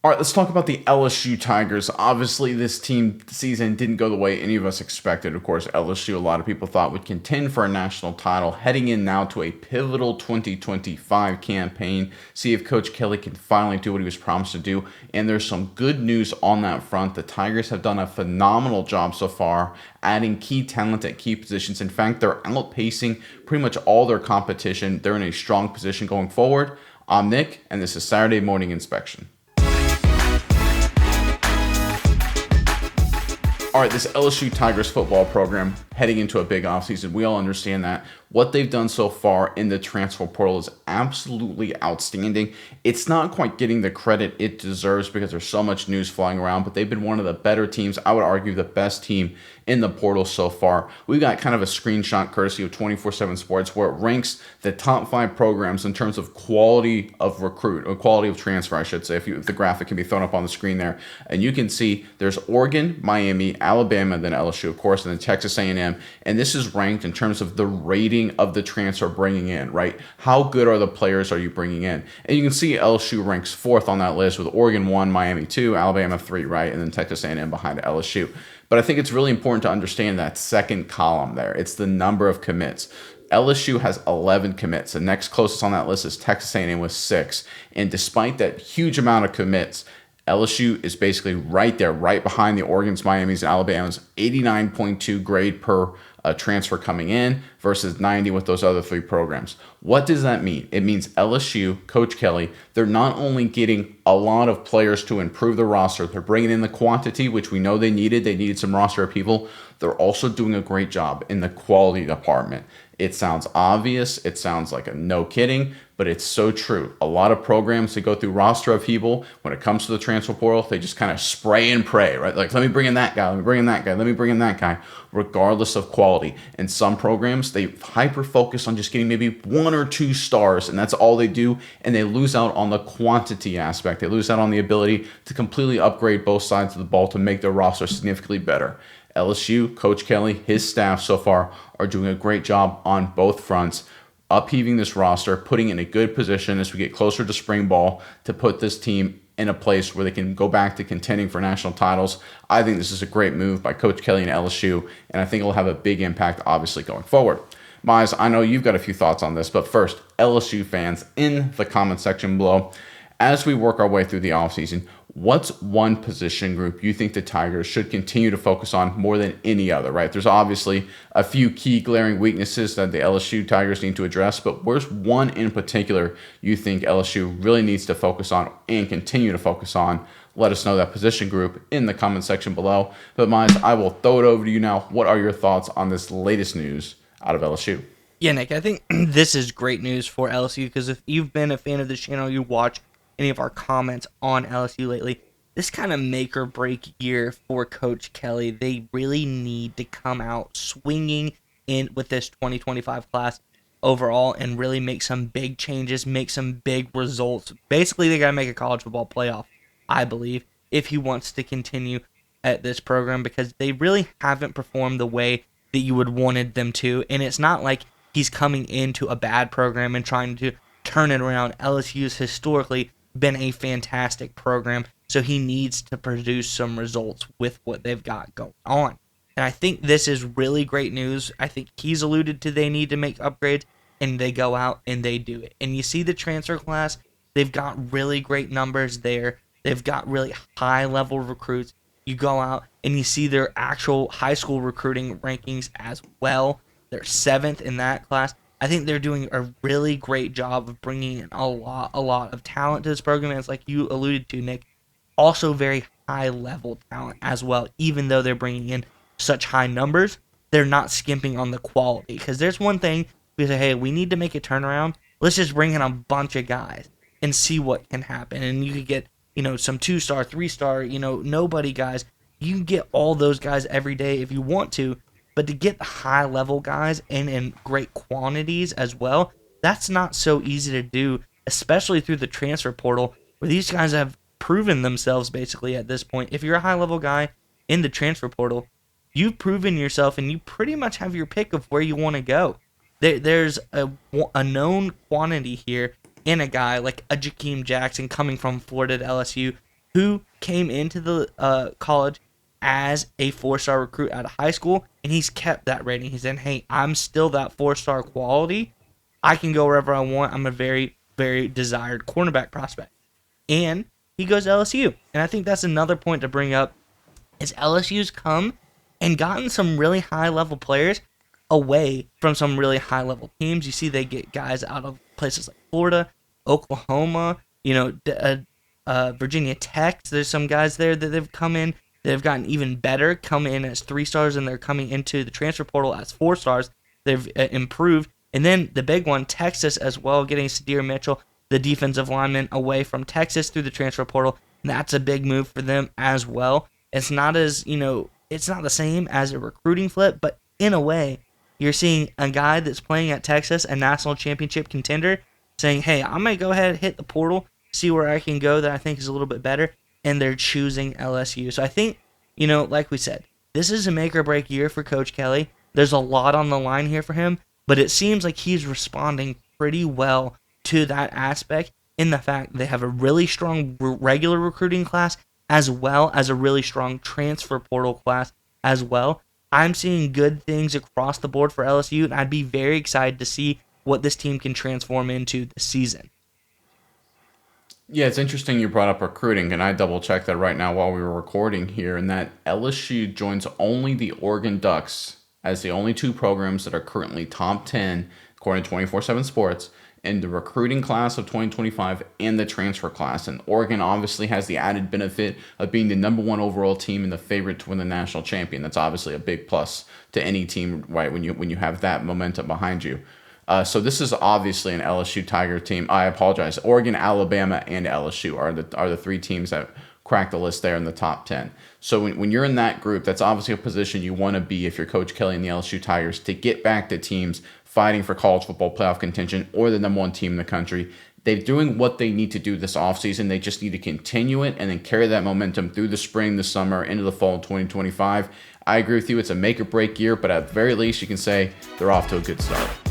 All right, let's talk about the LSU Tigers. Obviously, this team season didn't go the way any of us expected. Of course, LSU, a lot of people thought would contend for a national title, heading in now to a pivotal 2025 campaign. See if Coach Kelly can finally do what he was promised to do. And there's some good news on that front. The Tigers have done a phenomenal job so far, adding key talent at key positions. In fact, they're outpacing pretty much all their competition. They're in a strong position going forward. I'm Nick, and this is Saturday Morning Inspection. All right, this LSU Tigers football program heading into a big offseason. We all understand that. What they've done so far in the transfer portal is absolutely outstanding. It's not quite getting the credit it deserves because there's so much news flying around, but they've been one of the better teams. I would argue the best team in the portal so far. We've got kind of a screenshot courtesy of 24/7 Sports where it ranks the top 5 programs in terms of quality of recruit, or quality of transfer, I should say, if the graphic can be thrown up on the screen there. And you can see there's Oregon, Miami, Alabama, then LSU, of course, and then Texas A&M. And this is ranked in terms of the rating of the transfer bringing in, right? How good are the players are you bringing in? And you can see LSU ranks 4th on that list with Oregon 1, Miami 2, Alabama 3, right? And then Texas A&M behind LSU. But I think it's really important to understand that second column there. It's the number of commits. LSU has 11 commits. The next closest on that list is Texas A&M with 6. And despite that huge amount of commits, LSU is basically right there, right behind the Oregon's, Miami's, and Alabama's 89.2 grade per transfer coming in versus 90 with those other 3 programs. What does that mean? It means LSU, Coach Kelly, they're not only getting a lot of players to improve the roster, they're bringing in the quantity, which we know they needed some roster of people. They're also doing a great job in the quality department. It sounds obvious, it sounds like a no kidding, but it's so true. A lot of programs that go through roster upheaval, when it comes to the transfer portal, they just kind of spray and pray, right? Like, let me bring in that guy, let me bring in that guy, let me bring in that guy, regardless of quality. And some programs, they hyper focus on just getting maybe 1 or 2 stars, and that's all they do, and they lose out on the quantity aspect. They lose out on the ability to completely upgrade both sides of the ball to make their roster significantly better. LSU, Coach Kelly, his staff so far are doing a great job on both fronts, upheaving this roster, putting in a good position as we get closer to spring ball to put this team in a place where they can go back to contending for national titles. I think this is a great move by Coach Kelly and LSU, and I think it'll have a big impact, obviously, going forward. Miles, I know you've got a few thoughts on this, but first, LSU fans in the comment section below, as we work our way through the offseason, what's one position group you think the Tigers should continue to focus on more than any other, right? There's obviously a few key glaring weaknesses that the LSU Tigers need to address, but where's one in particular you think LSU really needs to focus on and continue to focus on? Let us know that position group in the comment section below. But Miles, I will throw it over to you now. What are your thoughts on this latest news out of LSU? Yeah, Nick, I think this is great news for LSU because if you've been a fan of this channel, you watch any of our comments on LSU lately, this kind of make or break year for Coach Kelly. They really need to come out swinging in with this 2025 class overall and really make some big changes, make some big results. Basically, they got to make a college football playoff, I believe, if he wants to continue at this program because they really haven't performed the way that you would wanted them to. And it's not like he's coming into a bad program and trying to turn it around. LSU's historically been a fantastic program, so he needs to produce some results with what they've got going on. And I think this is really great news. I think he's alluded to they need to make upgrades, and they go out and they do it. And you see the transfer class, they've got really great numbers there. They've got really high-level recruits. You go out and you see their actual high school recruiting rankings as well. They're 7th in that class. I think they're doing a really great job of bringing in a lot of talent to this program. And it's like you alluded to, Nick, also very high-level talent as well. Even though they're bringing in such high numbers, they're not skimping on the quality. Because there's one thing, we say, hey, we need to make a turnaround. Let's just bring in a bunch of guys and see what can happen. And you could get, some 2-star, 3-star, nobody guys. You can get all those guys every day if you want to. But to get the high-level guys in great quantities as well, that's not so easy to do, especially through the transfer portal, where these guys have proven themselves basically at this point. If you're a high-level guy in the transfer portal, you've proven yourself, and you pretty much have your pick of where you want to go. There's a known quantity here in a guy like a Jakeem Jackson coming from Florida to LSU, who came into the college as a 4-star recruit out of high school, and he's kept that rating. He's saying, hey, I'm still that 4-star quality. I can go wherever I want. I'm a very, very desired cornerback prospect. And he goes to LSU. And I think that's another point to bring up is LSU's come and gotten some really high-level players away from some really high-level teams. You see they get guys out of places like Florida, Oklahoma, Virginia Tech. There's some guys there that they've come in that have gotten even better, come in as 3-stars, and they're coming into the transfer portal as 4-stars. They've improved. And then the big one, Texas as well, getting Sadir Mitchell, the defensive lineman, away from Texas through the transfer portal. That's a big move for them as well. It's not it's not the same as a recruiting flip, but in a way, you're seeing a guy that's playing at Texas, a national championship contender, saying, hey, I'm going to go ahead and hit the portal, see where I can go that I think is a little bit better, and they're choosing LSU. So I think, like we said, this is a make or break year for Coach Kelly. There's a lot on the line here for him, but it seems like he's responding pretty well to that aspect in the fact they have a really strong regular recruiting class as well as a really strong transfer portal class as well. I'm seeing good things across the board for LSU, and I'd be very excited to see what this team can transform into this season. Yeah, it's interesting you brought up recruiting, and I double-checked that right now while we were recording here, and that LSU joins only the Oregon Ducks as the only two programs that are currently top 10, according to 24/7 Sports, in the recruiting class of 2025 and the transfer class. And Oregon obviously has the added benefit of being the number 1 overall team and the favorite to win the national champion. That's obviously a big plus to any team, right, when you have that momentum behind you. So this is obviously an LSU Tiger team. I apologize. Oregon, Alabama, and LSU are the 3 teams that crack the list there in the top 10. So when you're in that group, that's obviously a position you want to be if you're Coach Kelly and the LSU Tigers, to get back to teams fighting for college football playoff contention or the number 1 team in the country. They're doing what they need to do this offseason. They just need to continue it and then carry that momentum through the spring, the summer, into the fall of 2025. I agree with you. It's a make or break year, but at the very least, you can say they're off to a good start.